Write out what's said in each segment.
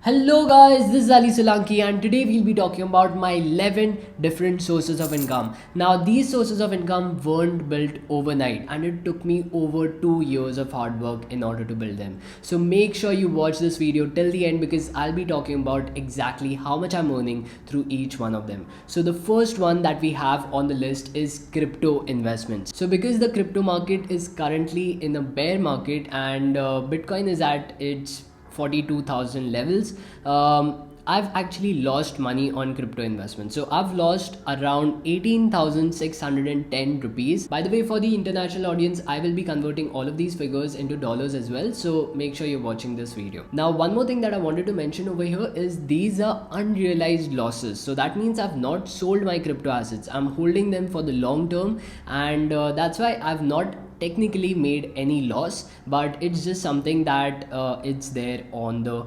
Hello guys, this is Ali Solanki and today we'll be talking about my 11 different sources of income. Now these sources of income weren't built overnight and it took me over 2 years of hard work in order to build them. So make sure you watch this video till the end because I'll be talking about exactly how much I'm earning through each one of them. So the first one that we have on the list is crypto investments. So because the crypto market is currently in a bear market and Bitcoin is at its 42,000 levels. I've actually lost money on crypto investments. So I've lost around 18,610 rupees. By the way, for the international audience, I will be converting all of these figures into dollars as well. So make sure you're watching this video. Now, one more thing that I wanted to mention over here is these are unrealized losses. So that means I've not sold my crypto assets. I'm holding them for the long term, and that's why I've not technically made any loss, but it's just something that it's there on the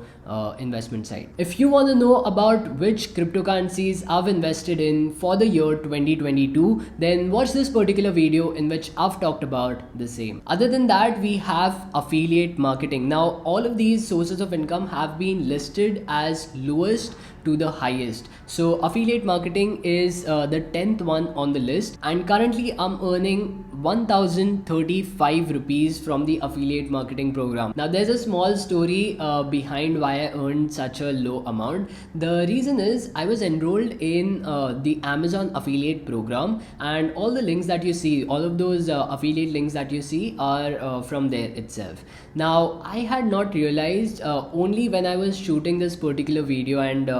investment side. If you want to know about which cryptocurrencies I've invested in for the year 2022, then watch this particular video in which I've talked about the same. Other than that, we have affiliate marketing. Now all of these sources of income have been listed as lowest to the highest. So affiliate marketing is the 10th one on the list, and currently I'm earning 1035 rupees from the affiliate marketing program. Now there's a small story behind why I earned such a low amount. The reason is I was enrolled in the Amazon affiliate program, and all the links that you see, all of those affiliate links that you see are from there itself. Now I had not realized only when I was shooting this particular video and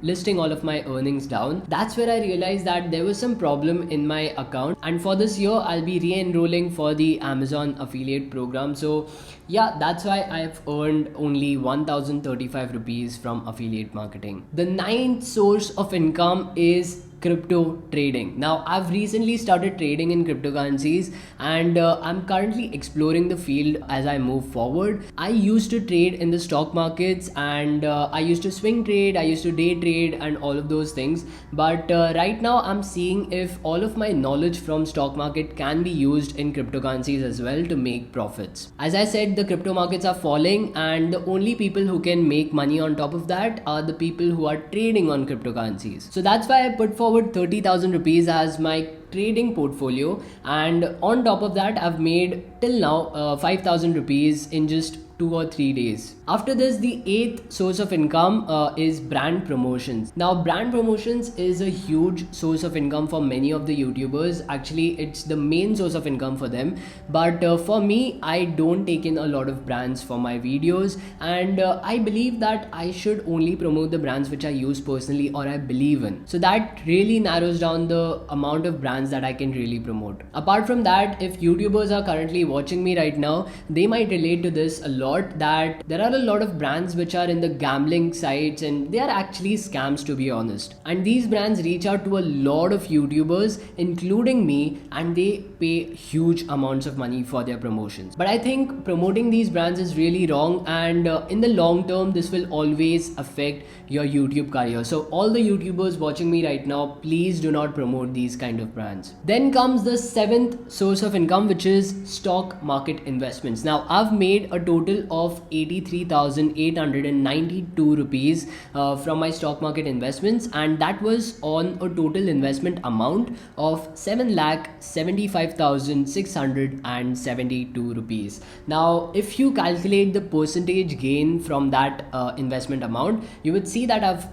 listing all of my earnings down, that's where I realized that there was some problem in my account, and for this year I'll be re-enrolling for the Amazon affiliate program. So yeah, that's why I've earned only 1035 rupees from affiliate marketing. The ninth source of income is crypto trading. Now I've recently started trading in cryptocurrencies, and I'm currently exploring the field as I move forward. I used to trade in the stock markets, and I used to swing trade, I used to day trade and all of those things, but right now I'm seeing if all of my knowledge from stock market can be used in cryptocurrencies as well to make profits. As I said, the crypto markets are falling, and the only people who can make money on top of that are the people who are trading on cryptocurrencies. So that's why I put forward 30,000 rupees as my trading portfolio, and on top of that I've made till now 5,000 rupees in just 2 or 3 days. After this, the eighth source of income is brand promotions. Now brand promotions is a huge source of income for many of the YouTubers. Actually it's the main source of income for them, but for me, I don't take in a lot of brands for my videos, and I believe that I should only promote the brands which I use personally or I believe in. So that really narrows down the amount of brands that I can really promote. Apart from that, if YouTubers are currently watching me right now, they might relate to this a lot, that there are a lot of brands which are in the gambling sites and they are actually scams, to be honest. And these brands reach out to a lot of YouTubers, including me, and they pay huge amounts of money for their promotions. But I think promoting these brands is really wrong, and in the long term, this will always affect your YouTube career. So all the YouTubers watching me right now, please do not promote these kind of brands. Then comes the seventh source of income, which is stock market investments. Now I've made a total of 83,892 rupees from my stock market investments, and that was on a total investment amount of 7,75,672 rupees. Now if you calculate the percentage gain from that investment amount, you would see that I've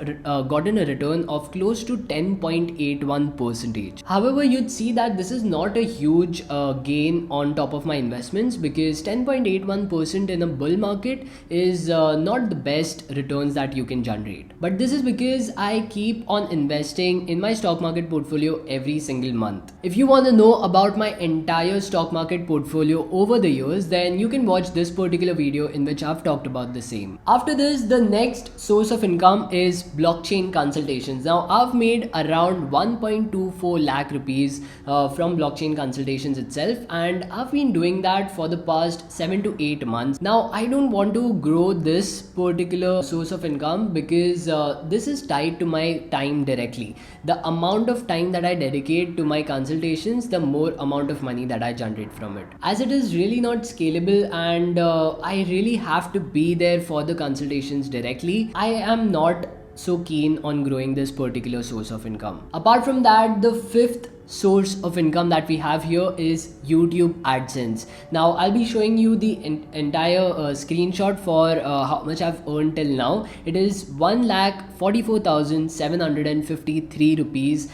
gotten a return of close to 10.81%. However, you'd see that this is not a huge gain on top of my investments, because 10.81% in a bull market is not the best returns that you can generate. But this is because I keep on investing in my stock market portfolio every single month. If you want to know about my entire stock market portfolio over the years, then you can watch this particular video in which I've talked about the same. After this, the next source of income is blockchain consultations. Now I've made around 1.24 lakh rupees from blockchain consultations itself, and I've been doing that for the past 7 to 8 months. Now Now, I don't want to grow this particular source of income because this is tied to my time directly. The amount of time that I dedicate to my consultations, the more amount of money that I generate from it. As it is really not scalable and I really have to be there for the consultations directly, I am not so keen on growing this particular source of income. Apart from that, the fifth source of income that we have here is YouTube AdSense. Now I'll be showing you the entire screenshot for how much I've earned till now. It is 1,44,753 rupees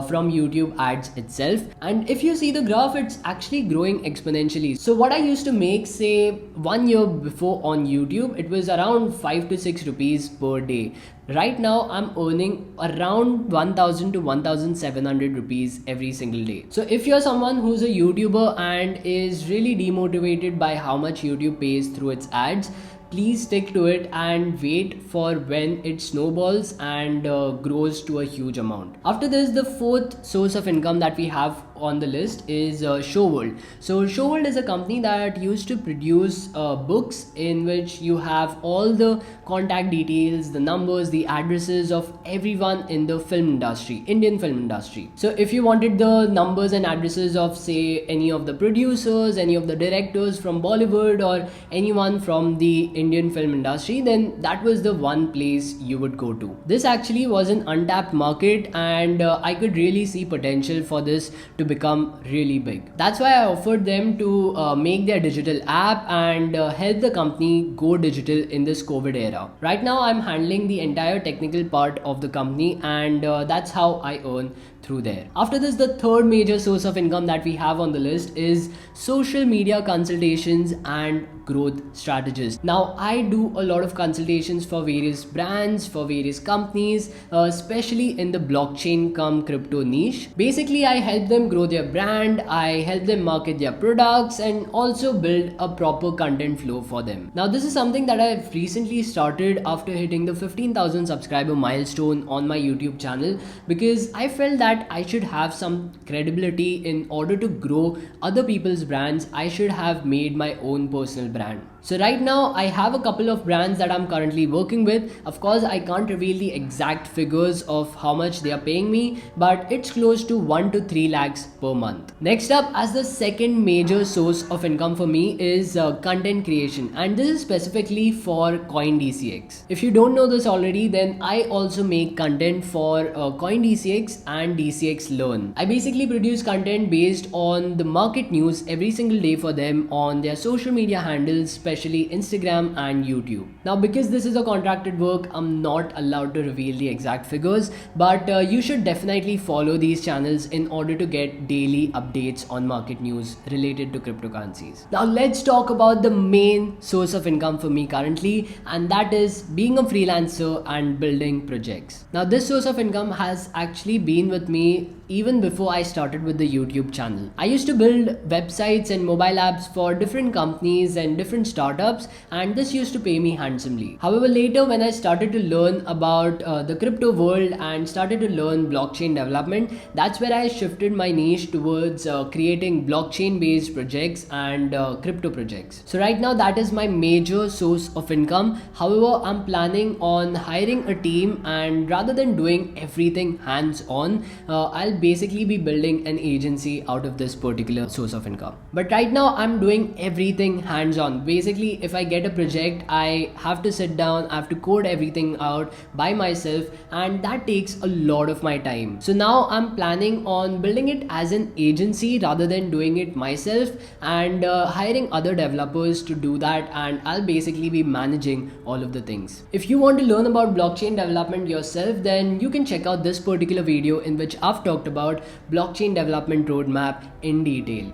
from YouTube ads itself, and if you see the graph, it's actually growing exponentially. So what I used to make, say 1 year before on YouTube, it was around 5 to 6 rupees per day. Right now I'm earning around 1,000 to 1,700 rupees every single day. So if you're someone who's a YouTuber and is really demotivated by how much YouTube pays through its ads, please stick to it and wait for when it snowballs and grows to a huge amount. After this, the fourth source of income that we have on the list is Showworld. So Showworld is a company that used to produce books in which you have all the contact details, the numbers, the addresses of everyone in the film industry, Indian film industry. So if you wanted the numbers and addresses of, say, any of the producers, any of the directors from Bollywood, or anyone from the Indian film industry, then that was the one place you would go to. This actually was an untapped market, and I could really see potential for this to become really big. That's why I offered them to make their digital app and help the company go digital in this COVID era. Right now I'm handling the entire technical part of the company, and that's how I earn through there. After this, the third major source of income that we have on the list is social media consultations and growth strategists. Now I do a lot of consultations for various brands, for various companies, especially in the blockchain cum crypto niche. Basically, I help them grow their brand, I help them market their products, and also build a proper content flow for them. Now this is something that I've recently started after hitting the 15,000 subscriber milestone on my YouTube channel, because I felt that I should have some credibility. In order to grow other people's brands, I should have made my own personal brand. So right now I have a couple of brands that I'm currently working with. Of course, I can't reveal the exact figures of how much they are paying me, but it's close to 1 to 3 lakhs per month. Next up, as the second major source of income for me, is content creation, and this is specifically for CoinDCX. If you don't know this already, then I also make content for CoinDCX and DCX Learn. I basically produce content based on the market news every single day for them on their social media handles, especially Instagram and YouTube. Now because this is a contracted work, I'm not allowed to reveal the exact figures, but you should definitely follow these channels in order to get daily updates on market news related to cryptocurrencies. Now let's talk about the main source of income for me currently, and that is being a freelancer and building projects. Now this source of income has actually been with me even before I started with the YouTube channel. I used to build websites and mobile apps for different companies and different startups, and this used to pay me handsomely. However, later when I started to learn about the crypto world and started to learn blockchain development, that's where I shifted my niche towards creating blockchain based projects and crypto projects. So right now that is my major source of income. However, I'm planning on hiring a team, and rather than doing everything hands on, I'll basically be building an agency out of this particular source of income. But right now I'm doing everything hands on. Basically, if I get a project, I have to sit down, I have to code everything out by myself, and that takes a lot of my time. So now I'm planning on building it as an agency rather than doing it myself, and hiring other developers to do that, and I'll basically be managing all of the things. If you want to learn about blockchain development yourself, then you can check out this particular video in which I've talked about blockchain development roadmap in detail.